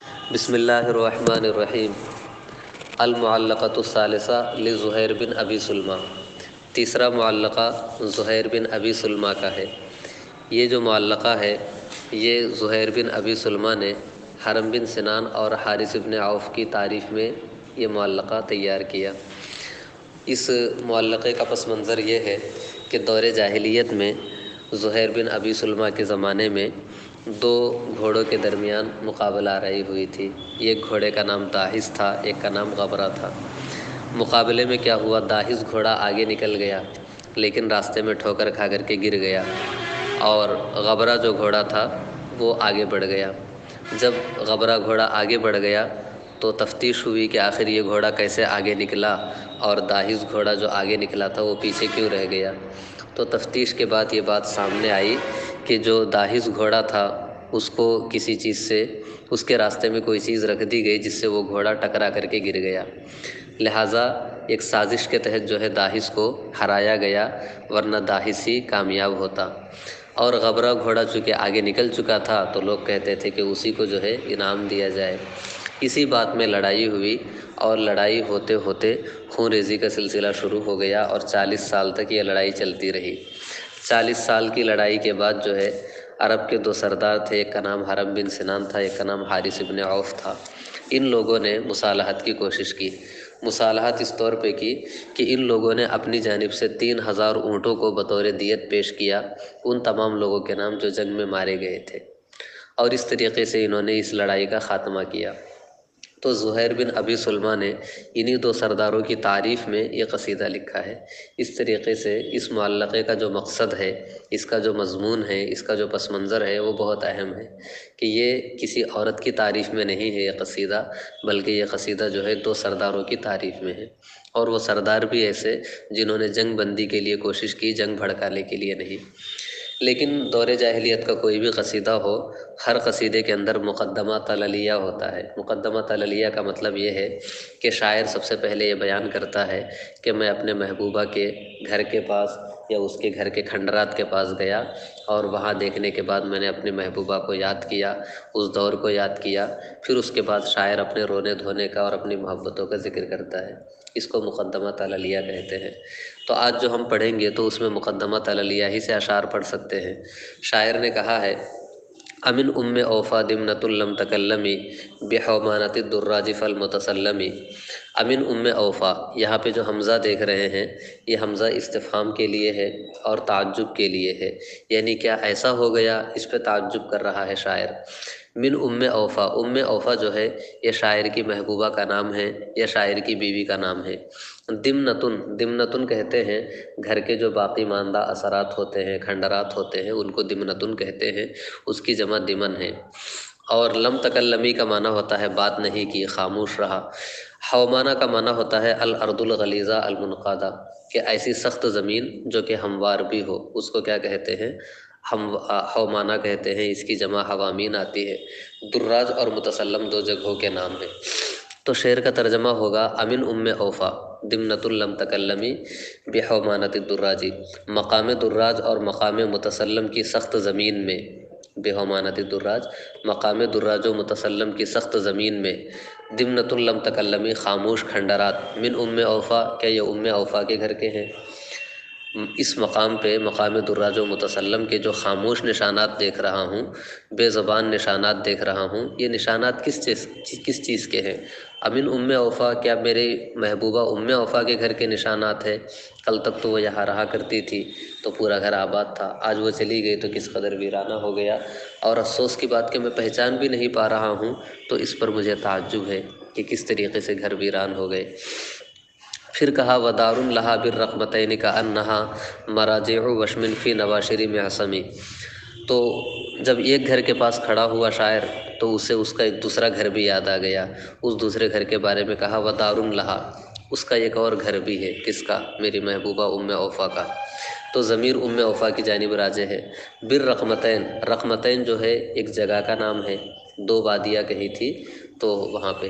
بسم اللہ الرحمن الرحیم۔ المعلقۃ الثالثہ لزہیر بن ابی سلمہ۔ تیسرا معلقہ زہیر بن ابی سلمہ کا ہے۔ یہ جو معلقہ ہے یہ زہیر بن ابی سلمہ نے حرم بن سنان اور حارث بن عوف کی تعریف میں یہ معلقہ تیار کیا۔ اس معلقے کا پس منظر یہ ہے کہ دور جاہلیت میں زہیر بن ابی سلمہ کے زمانے میں دو گھوڑوں کے درمیان مقابلہ آرائی ہوئی تھی۔ ایک گھوڑے کا نام داہس تھا، ایک کا نام غبرہ تھا۔ مقابلے میں کیا ہوا، داہس گھوڑا آگے نکل گیا لیکن راستے میں ٹھوکر کھا کر کے گر گیا، اور غبرہ جو گھوڑا تھا وہ آگے بڑھ گیا۔ جب غبرہ گھوڑا آگے بڑھ گیا تو تفتیش ہوئی کہ آخر یہ گھوڑا کیسے آگے نکلا اور داہس گھوڑا جو آگے نکلا تھا وہ پیچھے کیوں رہ گیا۔ تو تفتیش کے بعد یہ بات سامنے آئی کہ جو داہس گھوڑا تھا اس کو کسی چیز سے، اس کے راستے میں کوئی چیز رکھ دی گئی جس سے وہ گھوڑا ٹکرا کر کے گر گیا، لہٰذا ایک سازش کے تحت جو ہے داہس کو ہرایا گیا، ورنہ داہس ہی کامیاب ہوتا۔ اور غبرہ گھوڑا چونکہ آگے نکل چکا تھا تو لوگ کہتے تھے کہ اسی کو جو ہے انعام دیا جائے۔ اسی بات میں لڑائی ہوئی، اور لڑائی ہوتے ہوتے خون ریزی کا سلسلہ شروع ہو گیا، اور 40 سال تک یہ لڑائی چلتی رہی۔ 40 سال کی لڑائی کے بعد جو ہے عرب کے دو سردار تھے، ایک کا نام حرم بن سنان تھا، ایک کا نام حارث بن عوف تھا۔ ان لوگوں نے مصالحت کی کوشش کی۔ مصالحت اس طور پہ کی کہ ان لوگوں نے اپنی جانب سے 3000 اونٹوں کو بطور دیت پیش کیا، ان تمام لوگوں کے نام جو جنگ میں مارے گئے تھے، اور اس طریقے سے انہوں نے اس لڑائی کا خاتمہ کیا۔ تو زہیر بن ابی سلمہ نے انہی دو سرداروں کی تعریف میں یہ قصیدہ لکھا ہے۔ اس طریقے سے اس معلقے کا جو مقصد ہے، اس کا جو مضمون ہے، اس کا جو پس منظر ہے وہ بہت اہم ہے کہ یہ کسی عورت کی تعریف میں نہیں ہے یہ قصیدہ، بلکہ یہ قصیدہ جو ہے دو سرداروں کی تعریف میں ہے، اور وہ سردار بھی ایسے جنہوں نے جنگ بندی کے لیے کوشش کی، جنگ بھڑکانے کے لیے نہیں۔ لیکن دور جاہلیت کا کوئی بھی قصیدہ ہو، ہر قصیدے کے اندر مقدمہ تعلیلیہ ہوتا ہے۔ مقدمہ تعلیلیہ کا مطلب یہ ہے کہ شاعر سب سے پہلے یہ بیان کرتا ہے کہ میں اپنے محبوبہ کے گھر کے پاس یا اس کے گھر کے کھنڈرات کے پاس گیا، اور وہاں دیکھنے کے بعد میں نے اپنے محبوبہ کو یاد کیا، اس دور کو یاد کیا۔ پھر اس کے بعد شاعر اپنے رونے دھونے کا اور اپنی محبتوں کا ذکر کرتا ہے، اس کو مقدمہ تعلیلیہ کہتے ہیں۔ تو آج جو ہم پڑھیں گے تو اس میں مقدمہ تعلیلیہ ہی سے اشعار پڑھ سکتے ہیں۔ شاعر نے کہا ہے: امن اوفا دمنۃ لم تکلمی بحومانۃ الدراج فالمتسلمی۔ امن اوفا، یہاں پہ جو حمزہ دیکھ رہے ہیں یہ حمزہ استفہام کے لیے ہے اور تعجب کے لیے ہے، یعنی کیا ایسا ہو گیا، اس پہ تعجب کر رہا ہے شاعر۔ من اوفا، اوفا جو ہے یہ شاعر کی محبوبہ کا نام ہے یا شاعر کی بیوی کا نام ہے۔ دمنتن کہتے ہیں گھر کے جو باقی ماندہ اثرات ہوتے ہیں، کھنڈرات ہوتے ہیں، ان کو دمنتن کہتے ہیں، اس کی جمع دمن ہے۔ اور لم تکلمی کا معنی ہوتا ہے بات نہیں کی، خاموش رہا۔ حومانہ کا معنی ہوتا ہے الارض الغلیظہ المنقادہ، کہ ایسی سخت زمین جو کہ ہموار بھی ہو، اس کو کیا کہتے ہیں، ہم حومانہ کہتے ہیں، اس کی جمع حوامین آتی ہے۔ دراج اور متسلم دو جگہوں کے نام ہیں۔ تو شعر کا ترجمہ ہوگا: امن اوفا دمنۃ لم تکلمی بحومانۃ الدراج، مقام دراج اور مقام متسلم کی سخت زمین میں، بحومانۃ الدراج، مقام دراج و متسلم کی سخت زمین میں، دمنۃ لم تکلمی، خاموش کھنڈرات، من اوفا، کیا یہ اوفا کے گھر کے ہیں؟ اس مقام پہ، مقام دراج و متسلم کے جو خاموش نشانات دیکھ رہا ہوں، بے زبان نشانات دیکھ رہا ہوں، یہ نشانات کس چیز کے ہیں؟ امن اوفا، کیا میرے محبوبہ اوفا کے گھر کے نشانات ہیں؟ کل تک تو وہ یہاں رہا کرتی تھی تو پورا گھر آباد تھا، آج وہ چلی گئی تو کس قدر ویرانہ ہو گیا، اور افسوس کی بات کہ میں پہچان بھی نہیں پا رہا ہوں، تو اس پر مجھے تعجب ہے کہ کس طریقے سے گھر ویران ہو گئے۔ پھر کہا: ودار لہا بالرقمتین کانہا مراجع وشم فی نواشر معصم۔ تو جب ایک گھر کے پاس کھڑا ہوا شاعر تو اسے اس کا ایک دوسرا گھر بھی یاد آ گیا، اس دوسرے گھر کے بارے میں کہا: ودار لہا، اس کا ایک اور گھر بھی ہے، کس کا؟ میری محبوبہ اوفا کا۔ تو ضمیر اوفا کی جانب راجع ہے۔ بالرقمتین، رقمتین جو ہے ایک جگہ کا نام ہے، دو وادیاں کہیں تھی تو وہاں پہ۔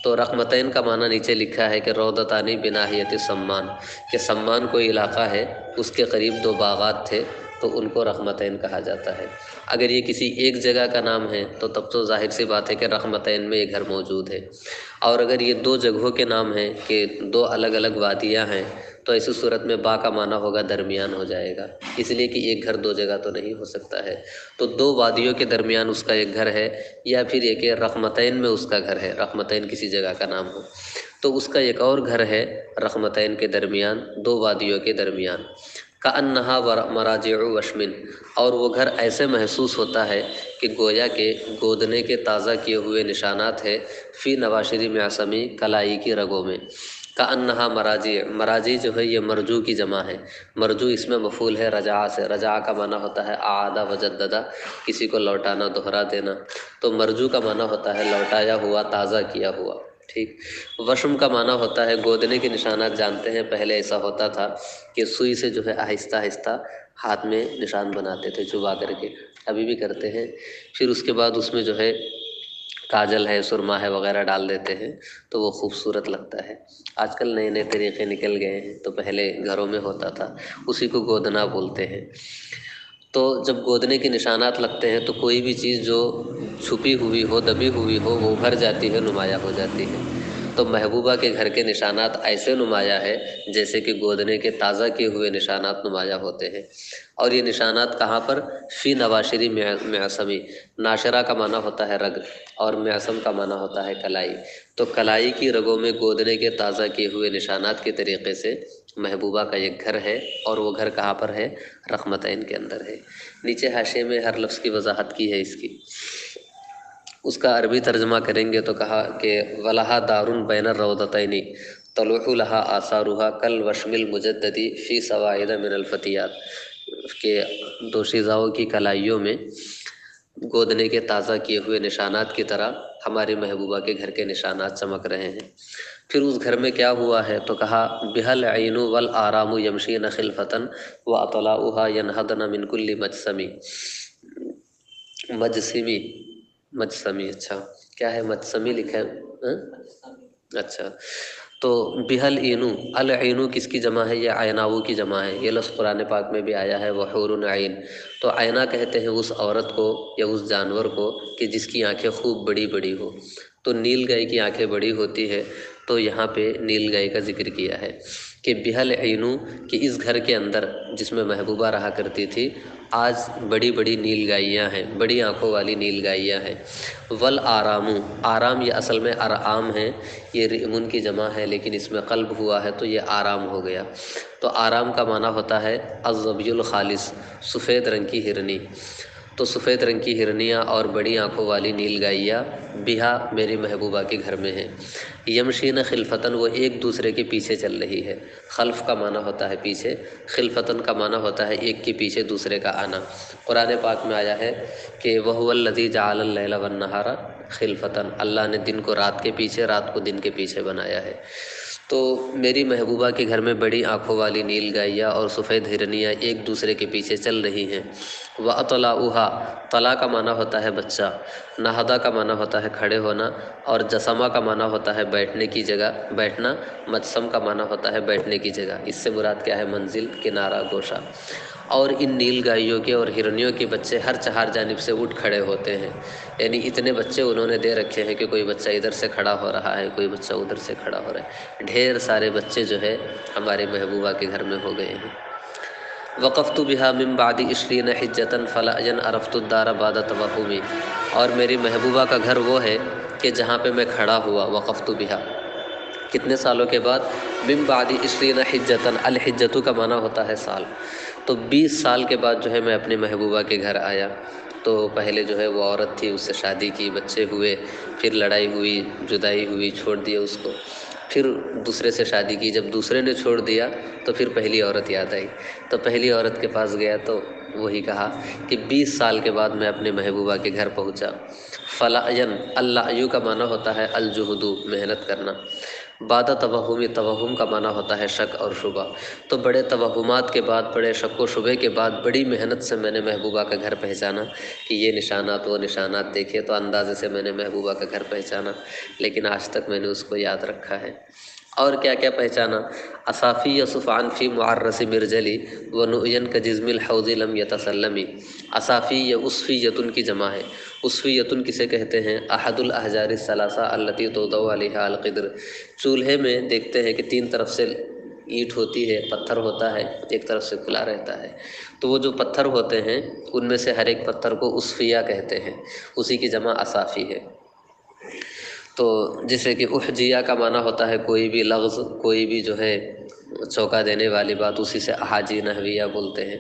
تو رقمتین کا معنی نیچے لکھا ہے کہ روضتانی بناحیت سمان، کہ سمان کوئی علاقہ ہے، اس کے قریب دو باغات تھے، تو ان کو رحمتین کہا جاتا ہے۔ اگر یہ کسی ایک جگہ کا نام ہے تو تب تو ظاہر سی بات ہے کہ رحمتین میں یہ گھر موجود ہے، اور اگر یہ دو جگہوں کے نام ہیں کہ دو الگ الگ وادیاں ہیں تو ایسی صورت میں با کا معنی ہوگا درمیان ہو جائے گا، اس لیے کہ ایک گھر دو جگہ تو نہیں ہو سکتا ہے۔ تو دو وادیوں کے درمیان اس کا ایک گھر ہے، یا پھر یہ کہ رحمتین میں اس کا گھر ہے، رحمتین کسی جگہ کا نام ہو تو اس کا ایک اور گھر ہے رحمتین کے درمیان، دو وادیوں کے درمیان۔ کأنہا مراجع وشمن، اور وہ گھر ایسے محسوس ہوتا ہے کہ گویا کے گودنے کے تازہ کیے ہوئے نشانات ہے فی نواشر معصمی، کلائی کی رگوں میں۔ کأنہا مراجع، مراجع جو ہے یہ مرجو کی جمع ہے، مرجو اس میں مفعول ہے رجع سے، رجع کا معنی ہوتا ہے اعادہ وجددہ، کسی کو لوٹانا دہرا دینا، تو مرجو کا معنی ہوتا ہے لوٹایا ہوا، تازہ کیا ہوا، ٹھیک۔ وشم کا معنی ہوتا ہے گودنے کے نشانات، جانتے ہیں پہلے ایسا ہوتا تھا کہ سوئی سے جو ہے آہستہ آہستہ ہاتھ میں نشان بناتے تھے چبا کر کے، ابھی بھی کرتے ہیں، پھر اس کے بعد اس میں جو ہے کاجل ہے، سرما ہے وغیرہ ڈال دیتے ہیں تو وہ خوبصورت لگتا ہے۔ آج کل نئے نئے طریقے نکل گئے ہیں، تو پہلے گھروں میں ہوتا تھا، اسی کو گودنا بولتے ہیں۔ تو جب گودنے کے نشانات لگتے ہیں تو کوئی بھی چیز جو چھپی ہوئی ہو، دبی ہوئی ہو، وہ ابھر جاتی ہے، نمایاں ہو جاتی ہے۔ تو محبوبہ کے گھر کے نشانات ایسے نمایاں ہے جیسے کہ گودنے کے تازہ کیے ہوئے نشانات نمایاں ہوتے ہیں۔ اور یہ نشانات کہاں پر؟ فی نواشری معصمی، ناشرہ کا معنی ہوتا ہے رگ، اور معصم کا معنی ہوتا ہے کلائی، تو کلائی کی رگوں میں گودنے کے تازہ کیے ہوئے نشانات کے طریقے سے محبوبہ کا ایک گھر ہے، اور وہ گھر کہاں پر ہے؟ رحمتین کے اندر ہے۔ نیچے حاشیے میں ہر لفظ کی وضاحت کی ہے اس کی، اس کا عربی ترجمہ کریں گے تو کہا کہ وَلَہَا دَارٌ بَيْنَ الرَّوْضَتَيْنِ تَلُوحُ لَهَا آثَارُهَا كَالْوَشْمِ الْمُجَدَّدِ فِي سَوَائِدَ مِنَ الْفَتِيَاتِ، کہ دوشیزاؤں کی کلائیوں میں گودنے کے تازہ کیے ہوئے نشانات کی طرح ہماری محبوبہ کے گھر کے نشانات چمک رہے ہیں۔ پھر اس گھر میں کیا ہوا ہے تو کہا بِهَا الْعَيْنُ وَالْآرَامُ يَمْشِينَ خِلْفَةً وَأَطْلَاؤُهَا يَنْهَضْنَ مِنْ كُلِّ مَجْسَمِ، مجسمی، مجسمی، اچھا کیا ہے مجسمی لکھا ہے؟ اچھا، تو بہل اینو، العینو کس کی جمع ہے؟ یہ عیناؤ کی جمع ہے، یہ لفظ قرآن پاک میں بھی آیا ہے وحور عین، تو آئینہ کہتے ہیں اس عورت کو یا اس جانور کو کہ جس کی آنکھیں خوب بڑی بڑی ہو، تو نیل گائے کی آنکھیں بڑی ہوتی ہے، تو یہاں پہ نیل گائے کا ذکر کیا ہے کہ بہل عینو، کہ اس گھر کے اندر جس میں محبوبہ رہا کرتی تھی آج بڑی بڑی نیل گائیاں ہیں، بڑی آنکھوں والی نیل گائیاں ہیں۔ والآرام، آرام یہ اصل میں ارعام ہے، یہ ریمن کی جمع ہے لیکن اس میں قلب ہوا ہے تو یہ آرام ہو گیا۔ تو آرام کا معنی ہوتا ہے الظبی الخالص، سفید رنگ کی ہرنی، تو سفید رنگ کی ہرنیاں اور بڑی آنکھوں والی نیل گائیاں بہا میری محبوبہ کے گھر میں ہیں۔ یمشین خلفتاً، وہ ایک دوسرے کے پیچھے چل رہی ہے، خلف کا معنی ہوتا ہے پیچھے، خلفتاً کا معنی ہوتا ہے ایک کے پیچھے دوسرے کا آنا۔ قرآن پاک میں آیا ہے کہ وَهُوَ الَّذِي جَعَلَ اللَّيْلَ وَالنَّهَارَ خِلْفَةً، اللہ نے دن کو رات کے پیچھے، رات کو دن کے پیچھے بنایا ہے۔ تو میری محبوبہ کے گھر میں بڑی آنکھوں والی نیل گائیاں اور سفید ہرنیاں ایک دوسرے کے پیچھے چل رہی ہیں۔ وَأَطْلَاؤُهَا، طلا کا معنی ہوتا ہے بچہ، نہدہ کا معنی ہوتا ہے کھڑے ہونا، اور جسمہ کا معنی ہوتا ہے بیٹھنے کی جگہ، بیٹھنا، مجسم کا معنی ہوتا ہے بیٹھنے کی جگہ، اس سے مراد کیا ہے؟ منزل، کنارہ، گوشہ۔ اور ان نیل گائیوں کے اور ہرنیوں کے بچے ہر چہار جانب سے اٹھ کھڑے ہوتے ہیں، یعنی اتنے بچے انہوں نے دے رکھے ہیں کہ کوئی بچہ ادھر سے کھڑا ہو رہا ہے، کوئی بچہ ادھر سے کھڑا ہو رہا ہے، ڈھیر سارے بچے جو ہے ہمارے محبوبہ کے گھر میں ہو گئے ہیں۔ وقفت بہا من بعد 20 حجۃ فلاً عرفت الدار بعد توہمی، اور میری محبوبہ کا گھر وہ ہے کہ جہاں پہ میں کھڑا ہوا، وقفت بہا، کتنے سالوں کے بعد؟ من بعد 20 حجۃ، الحجۃ کا معنی ہوتا ہے سال، تو 20 سال کے بعد جو ہے میں اپنی محبوبہ کے گھر آیا۔ تو پہلے جو ہے وہ عورت تھی، اس سے شادی کی، بچے ہوئے، پھر لڑائی ہوئی، جدائی ہوئی، چھوڑ دیا اس کو، پھر دوسرے سے شادی کی، جب دوسرے نے چھوڑ دیا تو پھر پہلی عورت یاد آئی، تو پہلی عورت کے پاس گیا تو وہی کہا کہ 20 سال کے بعد میں اپنے محبوبہ کے گھر پہنچا۔ فلاً، اللعیو کا معنی ہوتا ہے الجہد، محنت کرنا، بعد توہمی، توہم کا معنی ہوتا ہے شک اور شبہ، تو بڑے توہمات کے بعد، بڑے شک و شبے کے بعد، بڑی محنت سے میں نے محبوبہ کا گھر پہچانا کہ یہ نشانات وہ نشانات دیکھے تو اندازے سے میں نے محبوبہ کا گھر پہچانا، لیکن آج تک میں نے اس کو یاد رکھا ہے۔ اور کیا کیا پہچانا؟ اصافی یصفان فی معرس مرجلی و نعین کا جزم الحوض لم یتسلمی۔ اصافی یا اسفیتن کی جمع ہے۔ اسفیتن کسے کہتے ہیں؟ احد الاحجار الثلاثہ التي توضع علیہا القدر۔ چولہے میں دیکھتے ہیں کہ تین طرف سے اینٹ ہوتی ہے، پتھر ہوتا ہے، ایک طرف سے کھلا رہتا ہے، تو وہ جو پتھر ہوتے ہیں ان میں سے ہر ایک پتھر کو اسفیہ کہتے ہیں، اسی کی جمع اصافی ہے۔ تو جیسے کہ احجیہ کا معنی ہوتا ہے کوئی بھی لفظ، کوئی بھی جو ہے چوکا دینے والی بات، اسی سے احاجی نحویہ بولتے ہیں۔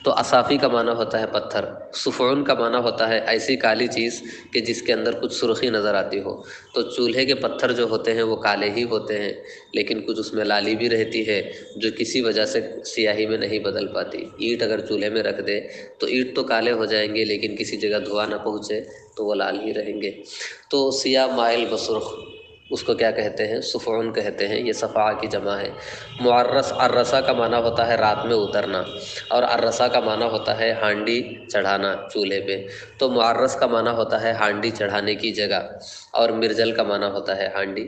تو اصافی کا معنی ہوتا ہے پتھر۔ سفعون کا معنی ہوتا ہے ایسی کالی چیز کہ جس کے اندر کچھ سرخی نظر آتی ہو۔ تو چولہے کے پتھر جو ہوتے ہیں وہ کالے ہی ہوتے ہیں، لیکن کچھ اس میں لالی بھی رہتی ہے جو کسی وجہ سے سیاہی میں نہیں بدل پاتی۔ اینٹ اگر چولہے میں رکھ دے تو اینٹ تو کالے ہو جائیں گے، لیکن کسی جگہ دھواں نہ پہنچے تو وہ لال ہی رہیں گے۔ تو سیاہ مائل بسرخ اس کو کیا کہتے ہیں؟ سفعون کہتے ہیں، یہ صفا کی جمع ہے۔ معرس، عرسہ کا معنی ہوتا ہے رات میں اترنا، اور عرسہ کا معنی ہوتا ہے ہانڈی چڑھانا چولہے پہ۔ تو معرس کا معنی ہوتا ہے ہانڈی چڑھانے کی جگہ، اور مرجل کا معنی ہوتا ہے ہانڈی۔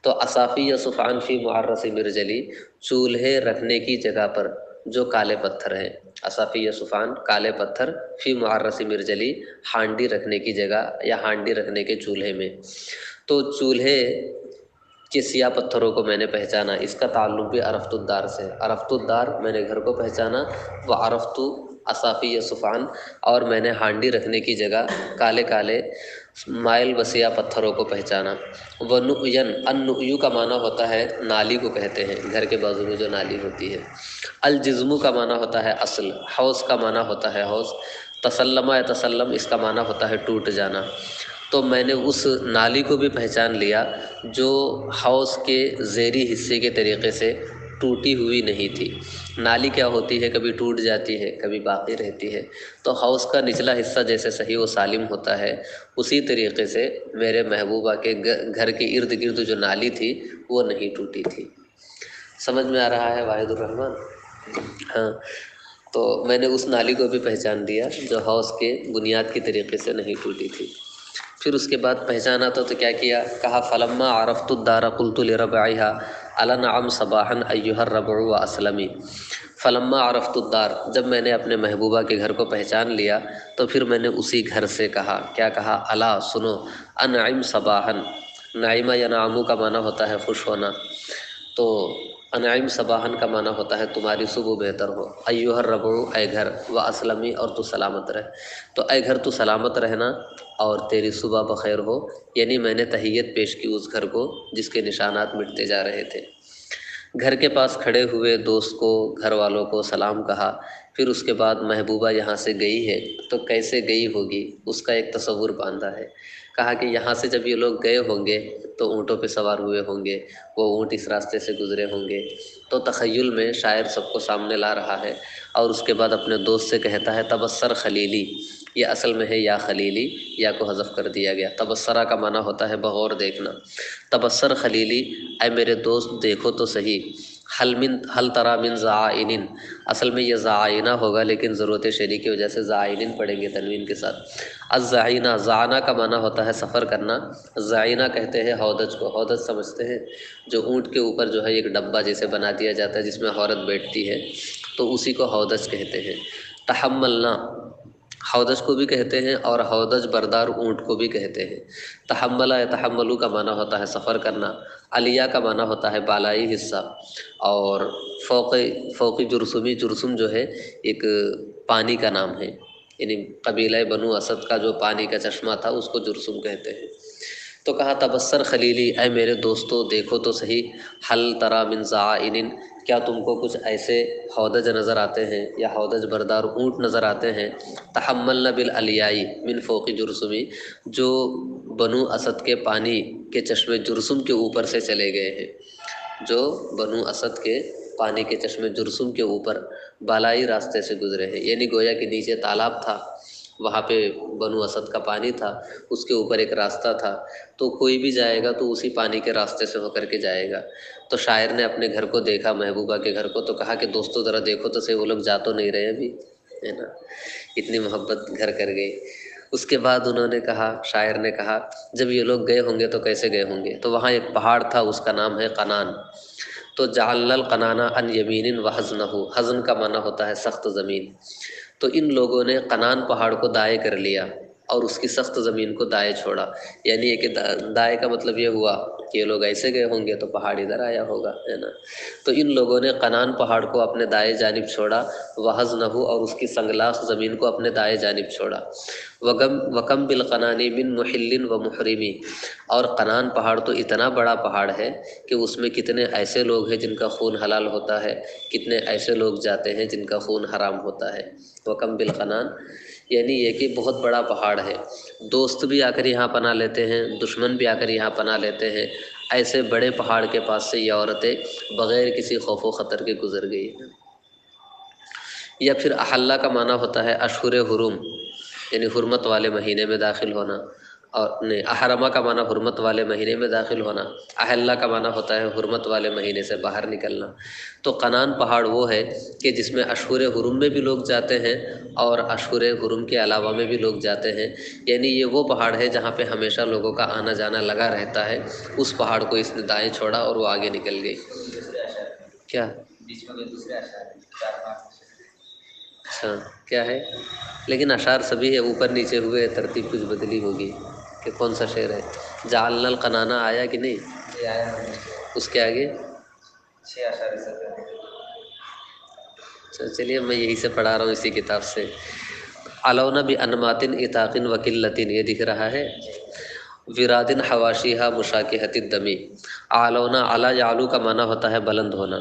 تو اصافی یا صفعان فی معرس مرجلی، چولہے رکھنے کی جگہ پر جو کالے پتھر ہیں۔ اصافی یا صفعان کالے پتھر، فی معرس مرجلی ہانڈی رکھنے کی جگہ یا ہانڈی رکھنے کے چولہے میں۔ تو چولہے کے سیاہ پتھروں کو میں نے پہچانا، اس کا تعلق بھی عرفت الدار سے۔ عرفت الدار میں نے گھر کو پہچانا، وہ عرفت اصافی یا صفعان، اور میں نے ہانڈی رکھنے کی جگہ کالے کالے مائل وسیع پتھروں کو پہچانا۔ وہ نعین، النعیو کا معنی ہوتا ہے نالی کو کہتے ہیں، گھر کے بازو میں جو نالی ہوتی ہے۔ الجزم کا معنی ہوتا ہے اصل، حوض کا معنی ہوتا ہے حوض۔ تسلم یا تسلم اس کا معنی ہوتا ہے ٹوٹ جانا۔ تو میں نے اس نالی کو بھی پہچان لیا جو حوض کے زیریں حصے کے طریقے سے ٹوٹی ہوئی نہیں تھی۔ نالی کیا ہوتی ہے؟ کبھی ٹوٹ جاتی ہے، کبھی باقی رہتی ہے۔ تو حوض کا نچلا حصہ جیسے صحیح و سالم ہوتا ہے، اسی طریقے سے میرے محبوبہ کے گھر کے ارد گرد جو نالی تھی وہ نہیں ٹوٹی تھی۔ سمجھ میں آ رہا ہے واحد الرحمن؟ ہاں، تو میں نے اس نالی کو بھی پہچان دیا جو حوض کے بنیاد کی طریقے سے نہیں ٹوٹی تھی۔ پھر اس کے بعد پہچانا تو کیا کیا؟ کہا فلما عرفت الدار قلت لربعها الا نعم صباحا ایها الربع واسلمی۔ فلما عرفت الدار، جب میں نے اپنے محبوبہ کے گھر کو پہچان لیا تو پھر میں نے اسی گھر سے کہا، کیا کہا؟ الا سنو، انعم صباحا، نعیمہ ینعم کا معنی ہوتا ہے خوش ہونا، تو انعم صباحا کا معنی ہوتا ہے تمہاری صبح بہتر ہو، ایها الربع اے گھر، واسلمی اور تو سلامت رہ۔ تو اے گھر تو سلامت رہنا اور تیری صبح بخیر ہو، یعنی میں نے تحیت پیش کی اس گھر کو جس کے نشانات مٹتے جا رہے تھے۔ گھر کے پاس کھڑے ہوئے دوست کو، گھر والوں کو سلام کہا۔ پھر اس کے بعد محبوبہ یہاں سے گئی ہے تو کیسے گئی ہوگی اس کا ایک تصور باندھا ہے۔ کہا کہ یہاں سے جب یہ لوگ گئے ہوں گے تو اونٹوں پہ سوار ہوئے ہوں گے، وہ اونٹ اس راستے سے گزرے ہوں گے۔ تو تخیل میں شاعر سب کو سامنے لا رہا ہے، اور اس کے بعد اپنے دوست سے کہتا ہے تبصر خلیلی، یہ اصل میں ہے یا خلیلی، یا کو حذف کر دیا گیا۔ تبصرہ کا معنی ہوتا ہے بغور دیکھنا۔ تبصر خلیلی، اے میرے دوست دیکھو تو صحیح، حل ترا من زعائن، اصل میں یہ زعائنہ ہوگا لیکن ضرورت شعری کی وجہ سے زعائن پڑھیں گے تنوین کے ساتھ۔ الزعینہ، زعنہ کا معنی ہوتا ہے سفر کرنا، زعینہ کہتے ہیں ہودج کو۔ ہودج سمجھتے ہیں؟ جو اونٹ کے اوپر جو ہے ایک ڈبہ جیسے بنا دیا جاتا ہے جس میں عورت بیٹھتی ہے، تو اسی کو ہودج کہتے ہیں۔ تحملنا، ہودج کو بھی کہتے ہیں اور ہودج بردار اونٹ کو بھی کہتے ہیں۔ تحملہ یا تحملو کا معنی ہوتا ہے سفر کرنا۔ علیہ کا معنی ہوتا ہے بالائی حصہ، اور فوقی جرثمی، جرثم جو ہے ایک پانی کا نام ہے، یعنی قبیلہ بنو اسد کا جو پانی کا چشمہ تھا اس کو جرثم کہتے ہیں۔ تو کہا تبصر خلیلی، اے میرے دوستو دیکھو تو صحیح، حل ترا من زعائن، کیا تم کو کچھ ایسے ہودج نظر آتے ہیں یا ہودج بردار اونٹ نظر آتے ہیں؟ تحملنا بالالیائی من فوق جرثمی، جو بنو اسد کے پانی کے چشمے جرثم کے اوپر سے چلے گئے ہیں، جو بنو اسد کے پانی کے چشمے جرثم کے اوپر بالائی راستے سے گزرے ہیں، یعنی گویا کہ نیچے تالاب تھا، وہاں پہ بنو اسد کا پانی تھا، اس کے اوپر ایک راستہ تھا، تو کوئی بھی جائے گا تو اسی پانی کے راستے سے ہو کر کے جائے گا۔ تو شاعر نے اپنے گھر کو دیکھا، محبوبہ کے گھر کو، تو کہا کہ دوستو ذرا دیکھو تو صحیح، وہ لوگ جا تو نہیں رہے ابھی، ہے نا، اتنی محبت گھر کر گئی۔ اس کے بعد انہوں نے کہا، شاعر نے کہا، جب یہ لوگ گئے ہوں گے تو کیسے گئے ہوں گے؟ تو وہاں ایک پہاڑ تھا، اس کا نام ہے قنان۔ تو جعلنا القنان عن یمین وحزنہ، حزن کا معنی ہوتا ہے سخت زمین۔ تو ان لوگوں نے قنان پہاڑ کو دائیں کر لیا اور اس کی سخت زمین کو دائیں چھوڑا۔ یعنی یہ کہ دائیں کا مطلب یہ ہوا کہ یہ لوگ ایسے گئے ہوں گے تو پہاڑ ادھر آیا ہوگا، ہے نا۔ تو ان لوگوں نے قنان پہاڑ کو اپنے دائیں جانب چھوڑا، وحزنہ، اور اس کی سنگلاخ زمین کو اپنے دائیں جانب چھوڑا۔ وکم بالقنان من محل و محرمی، اور قنان پہاڑ تو اتنا بڑا پہاڑ ہے کہ اس میں کتنے ایسے لوگ ہیں جن کا خون حلال ہوتا ہے، کتنے ایسے لوگ جاتے ہیں جن کا خون حرام ہوتا ہے۔ وکم بالقنان یعنی یہ کہ بہت بڑا پہاڑ ہے، دوست بھی آ کر یہاں پناہ لیتے ہیں، دشمن بھی آ کر یہاں پناہ لیتے ہیں۔ ایسے بڑے پہاڑ کے پاس سے یہ عورتیں بغیر کسی خوف و خطر کے گزر گئی ہیں۔ یا پھر احلہ کا معنی ہوتا ہے اشہر حرم، یعنی حرمت والے مہینے میں داخل ہونا، اور نہیں، احرمہ کا معنی حرمت والے مہینے میں داخل ہونا، احلہ کا معنی ہوتا ہے حرمت والے مہینے سے باہر نکلنا۔ تو قنان پہاڑ وہ ہے کہ جس میں اشہر حرم میں بھی لوگ جاتے ہیں اور اشہر حرم کے علاوہ میں بھی لوگ جاتے ہیں، یعنی یہ وہ پہاڑ ہے جہاں پہ ہمیشہ لوگوں کا آنا جانا لگا رہتا ہے۔ اس پہاڑ کو اس نے دائیں چھوڑا اور وہ آگے نکل گئی۔ کیا اچھا کیا ہے؟ لیکن اشعار سبھی ہے، اوپر نیچے ہوئے، ترتیب کچھ بدلی ہوگی کہ کون سا شعر ہے؟ جعلنا القنانہ آیا کہ نہیں؟ اس کے آگے چلیے میں یہی سے پڑھا رہا ہوں اسی کتاب سے۔ علونا بانماطن اطاقن وکلتن، یہ دکھ رہا ہے۔ ورادن حواشیہا مشاکہت الدمی۔ علونا، علا یعلو کا معنی ہوتا ہے بلند ہونا،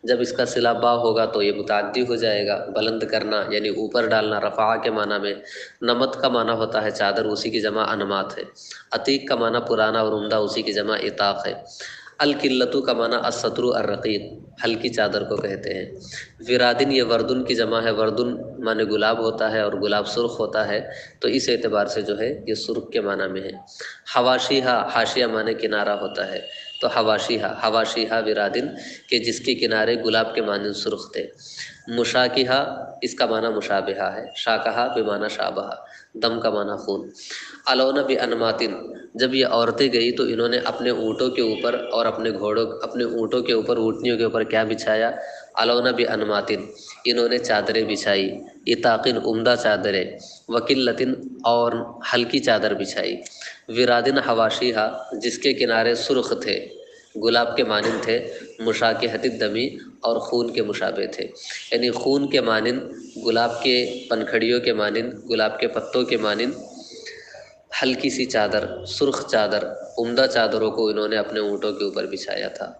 جب اس کا صلہ با ہوگا تو یہ متعدی ہو جائے گا، بلند کرنا یعنی اوپر ڈالنا، رفع کے معنی میں۔ نمت کا معنی ہوتا ہے چادر، اسی کی جمع انماط ہے۔ عتیق کا معنی پرانا اور عمدہ، اسی کی جمع اطاق ہے۔ القلتو کا معنی الستر الرقیق، ہلکی چادر کو کہتے ہیں۔ ورادن یہ وردن کی جمع ہے، وردن معنی گلاب ہوتا ہے اور گلاب سرخ ہوتا ہے، تو اس اعتبار سے جو ہے یہ سرخ کے معنی میں ہے۔ حواشیہا، حاشیہ معنی کنارہ ہوتا ہے، تو حواشیہا ورادن کہ جس کے کنارے گلاب کے مانند سرخ تھے۔ مشاکہا اس کا معنی مشابہہ ہے، شاکہا بمعنی شابہہ، دم کا معنی خون۔ علونا بانماطن، جب یہ عورتیں گئی تو انہوں نے اپنے اونٹوں کے اوپر اور اپنے اونٹوں کے اوپر، اونٹنیوں کے اوپر کیا بچھایا؟ علونا بانماطن، انہوں نے چادریں بچھائی، اطاقن عمدہ چادریں، وکلتن اور ہلکی چادر بچھائی۔ ورادن حواشیہا جس کے کنارے سرخ تھے، گلاب کے مانند تھے، مشاکہت الدمی اور خون کے مشابہ تھے، یعنی خون کے مانند، گلاب کے پنکھڑیوں کے مانند، گلاب کے پتوں کے مانند ہلکی سی چادر، سرخ چادر، عمدہ چادروں کو انہوں نے اپنے اونٹوں کے اوپر بچھایا تھا۔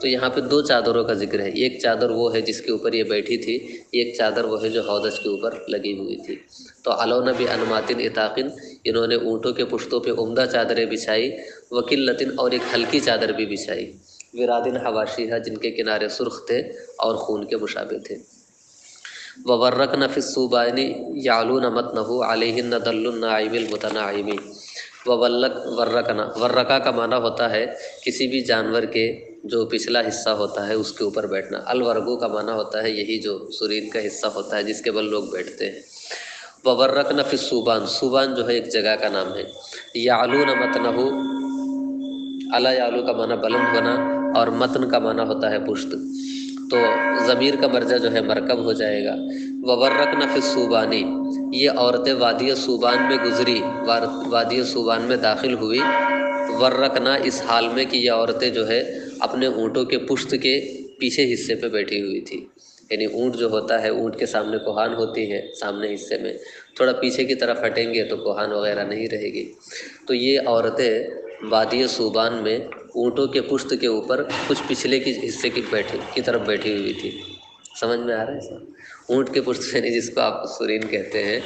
تو یہاں پہ دو چادروں کا ذکر ہے، ایک چادر وہ ہے جس کے اوپر یہ بیٹھی تھی، ایک چادر وہ ہے جو ہودج کے اوپر لگی ہوئی تھی۔ تو علونا بانماطن اطاقن، انہوں نے اونٹوں کے پشتوں پہ عمدہ چادریں بچھائی، وکلتن اور ایک ہلکی چادر بھی بچھائی، ورادن حواشیہا جن کے کنارے سرخ تھے اور خون کے مشابہ تھے۔ وورقن فی الصوبان یعلون متنہ علیہن دل الناعم المتناعم۔ ورقہ کا معنی ہوتا ہے کسی بھی جانور کے جو پچھلا حصہ ہوتا ہے اس کے اوپر بیٹھنا۔ الورگو کا معنی ہوتا ہے یہی جو سرین کا حصہ ہوتا ہے جس کے بل لوگ بیٹھتے ہیں۔ وورقن فی الصوبان، صوبان جو ہے ایک جگہ کا نام ہے۔ یعلون متنہ، علی یعلو کا معنی بلند ہونا اور متن کا معنی ہوتا ہے پشت، تو ضمیر کا مرجع جو ہے مرکب ہو جائے گا۔ وورقن فی الصوبان، یہ عورتیں وادی صوبان میں گزری، وادی صوبان میں داخل ہوئی۔ ورقنا اس حال میں کہ یہ عورتیں جو ہے اپنے اونٹوں کے پشت کے پیچھے حصے پہ بیٹھی ہوئی تھی، یعنی اونٹ جو ہوتا ہے، اونٹ کے سامنے کوہان ہوتی ہے، سامنے حصے میں تھوڑا پیچھے کی طرف ہٹیں گے تو کوہان وغیرہ نہیں رہے گی۔ تو یہ عورتیں وادی صوبان میں اونٹوں کے پشت کے اوپر کچھ پچھلے کی حصے کی طرف بیٹھی ہوئی تھی۔ سمجھ میں آ رہا ہے سر؟ اونٹ کے پشت یعنی جس کو آپ سرین کہتے ہیں،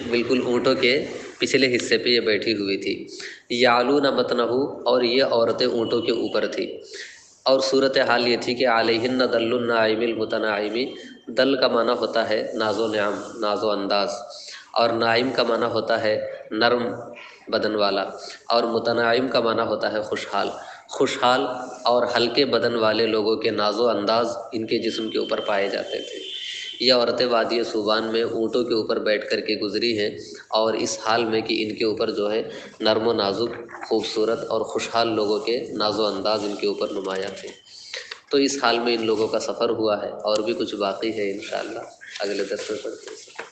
بالکل اونٹوں کے پچھلے حصے پہ یہ بیٹھی ہوئی تھی۔ یعلون متنہ، اور یہ عورتیں اونٹوں کے اوپر تھی، اور صورتحال یہ تھی کہ علیہن دل الناعم المتناعم، دل کا معنی ہوتا ہے ناز و نعم، ناز و انداز، اور ناعم کا معنی ہوتا ہے نرم بدن والا، اور متناعم کا معنی ہوتا ہے خوشحال۔ خوشحال اور ہلکے بدن والے لوگوں کے ناز و انداز ان کے جسم کے اوپر پائے جاتے تھے۔ یہ عورتیں وادی صوبان میں اونٹوں کے اوپر بیٹھ کر کے گزری ہیں، اور اس حال میں کہ ان کے اوپر جو ہے نرم و نازک، خوبصورت اور خوشحال لوگوں کے ناز و انداز ان کے اوپر نمایاں تھے۔ تو اس حال میں ان لوگوں کا سفر ہوا ہے، اور بھی کچھ باقی ہے انشاءاللہ اگلے درس میں پڑھتے ہیں۔